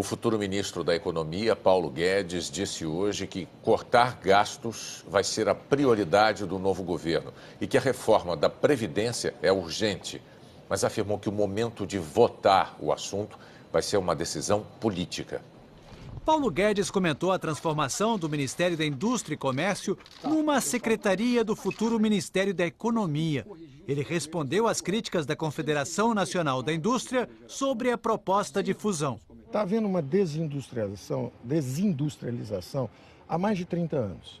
O futuro ministro da Economia, Paulo Guedes, disse hoje que cortar gastos vai ser a prioridade do novo governo e que a reforma da Previdência é urgente, mas afirmou que o momento de votar o assunto vai ser uma decisão política. Paulo Guedes comentou a transformação do Ministério da Indústria e Comércio numa secretaria do futuro Ministério da Economia. Ele respondeu às críticas da Confederação Nacional da Indústria sobre a proposta de fusão. Está havendo uma desindustrialização há mais de 30 anos.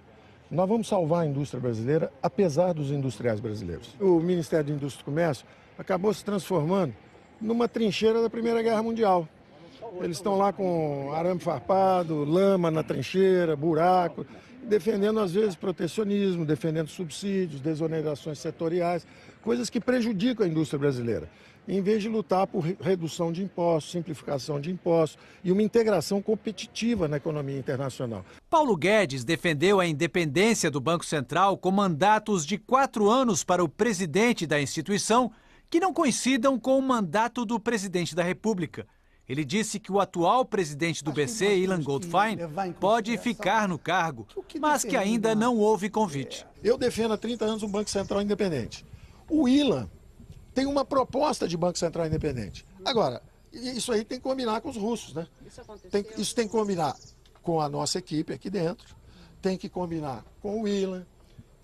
Nós vamos salvar a indústria brasileira, apesar dos industriais brasileiros. O Ministério da Indústria e Comércio acabou se transformando numa trincheira da Primeira Guerra Mundial. Eles estão lá com arame farpado, lama na trincheira, buraco, defendendo às vezes protecionismo, defendendo subsídios, desonerações setoriais, coisas que prejudicam a indústria brasileira, em vez de lutar por redução de impostos, simplificação de impostos e uma integração competitiva na economia internacional. Paulo Guedes defendeu a independência do Banco Central com mandatos de 4 anos para o presidente da instituição, que não coincidam com o mandato do presidente da República. Ele disse que o atual presidente do BC, Ilan Goldfein, pode ficar no cargo, mas que ainda não houve convite. Eu defendo há 30 anos um Banco Central independente. O Ilan tem uma proposta de Banco Central independente. Agora, isso aí tem que combinar com os russos, né? Isso tem que combinar com a nossa equipe aqui dentro, tem que combinar com o Ilan,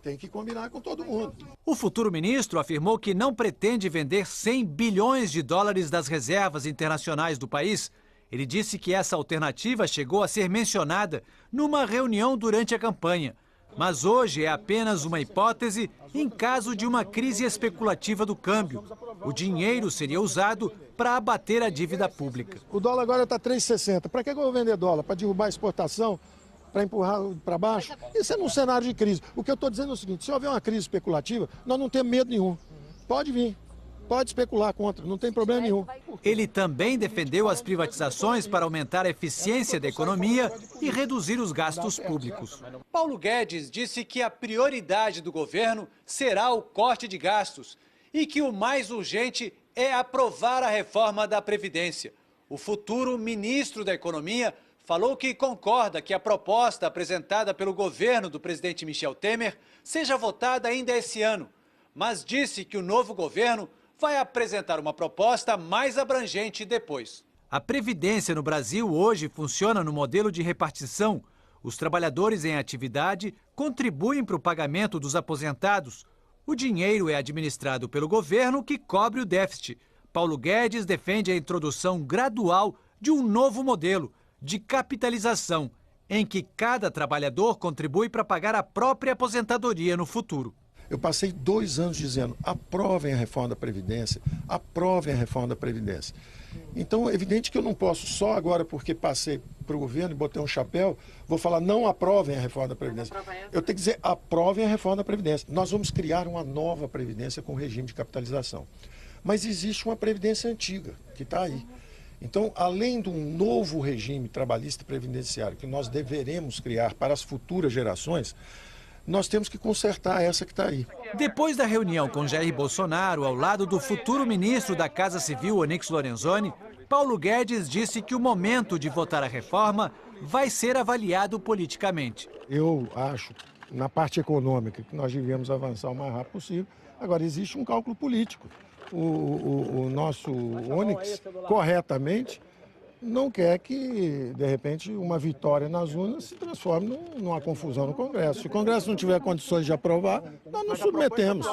tem que combinar com todo mundo. O futuro ministro afirmou que não pretende vender 100 bilhões de dólares das reservas internacionais do país. Ele disse que essa alternativa chegou a ser mencionada numa reunião durante a campanha. Mas hoje é apenas uma hipótese em caso de uma crise especulativa do câmbio. O dinheiro seria usado para abater a dívida pública. O dólar agora está 3,60. Para que eu vou vender dólar? Para derrubar a exportação? Para empurrar para baixo? Isso é num cenário de crise. O que eu estou dizendo é o seguinte, se houver uma crise especulativa, nós não temos medo nenhum. Pode vir, pode especular contra, não tem problema nenhum. Ele também defendeu as privatizações para aumentar a eficiência da economia e reduzir os gastos públicos. Paulo Guedes disse que a prioridade do governo será o corte de gastos e que o mais urgente é aprovar a reforma da Previdência. O futuro ministro da Economia falou que concorda que a proposta apresentada pelo governo do presidente Michel Temer seja votada ainda esse ano, mas disse que o novo governo vai apresentar uma proposta mais abrangente depois. A Previdência no Brasil hoje funciona no modelo de repartição. Os trabalhadores em atividade contribuem para o pagamento dos aposentados. O dinheiro é administrado pelo governo, que cobre o déficit. Paulo Guedes defende a introdução gradual de um novo modelo de capitalização, em que cada trabalhador contribui para pagar a própria aposentadoria no futuro. Eu passei 2 anos dizendo, aprovem a reforma da Previdência, aprovem a reforma da Previdência. Então, é evidente que eu não posso só agora, porque passei para o governo e botei um chapéu, vou falar, não aprovem a reforma da Previdência. Eu tenho que dizer, aprovem a reforma da Previdência. Nós vamos criar uma nova Previdência com regime de capitalização. Mas existe uma Previdência antiga, que está aí. Então, além de um novo regime trabalhista previdenciário que nós deveremos criar para as futuras gerações, nós temos que consertar essa que está aí. Depois da reunião com Jair Bolsonaro, ao lado do futuro ministro da Casa Civil, Onyx Lorenzoni, Paulo Guedes disse que o momento de votar a reforma vai ser avaliado politicamente. Eu acho, na parte econômica, que nós devemos avançar o mais rápido possível. Agora, existe um cálculo político. O nosso Onyx, corretamente, não quer que, de repente, uma vitória nas urnas se transforme numa confusão no Congresso. Se o Congresso não tiver condições de aprovar, nós nos submetemos.